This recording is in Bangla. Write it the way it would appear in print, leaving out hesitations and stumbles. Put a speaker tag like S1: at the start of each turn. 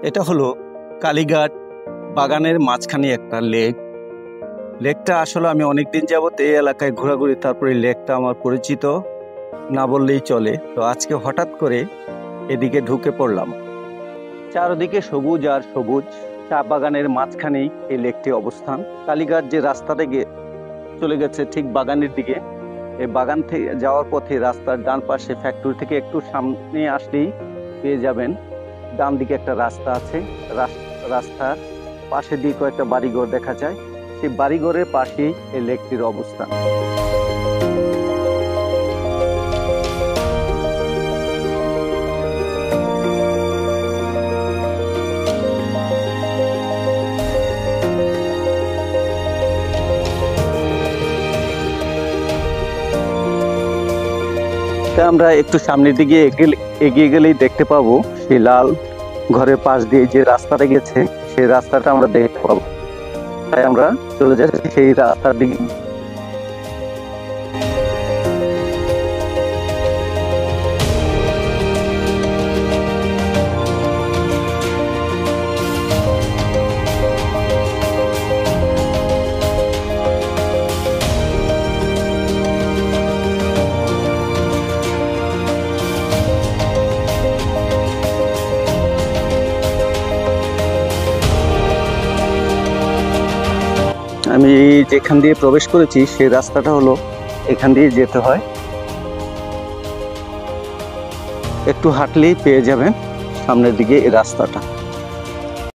S1: এটা হলো কালীঘাট বাগানের মাঝখানে একটা লেক। লেকটা আসলে আমি অনেকদিন যাবত এই এলাকায় ঘোরাঘুরি, তারপরে লেকটা আমার পরিচিত না বললেই চলে। তো আজকে হঠাৎ করে এদিকে ঢুকে পড়লাম। চারদিকে সবুজ আর সবুজ, চা বাগানের মাঝখানেই এই লেকটি অবস্থান। কালীঘাট যে রাস্তাটা চলে গেছে ঠিক বাগানের দিকে, এই বাগান থেকে যাওয়ার পথে রাস্তার ডান পাশে ফ্যাক্টরি থেকে একটু সামনে আসলেই পেয়ে যাবেন ডান দিকে একটা রাস্তা আছে। রাস্তার পাশে দিয়ে কয়েকটা বাড়িঘর দেখা যায়, সেই বাড়িঘরের পাশেই এই লেকটির অবস্থান। আমরা একটু সামনের দিকে এগিয়ে গেলেই দেখতে পাবো সেই লাল ঘরের পাশ দিয়ে যে রাস্তাটা গেছে, সেই রাস্তাটা আমরা দেখতে পাবো। তাই আমরা চলে যাচ্ছি সেই রাস্তার দিকে। আমি যেখান দিয়ে প্রবেশ করেছি সেই রাস্তাটা হলো এখান দিয়ে যেতে হয়, একটু হাঁটলেই পেয়ে যাবেন সামনের দিকে এই রাস্তাটা।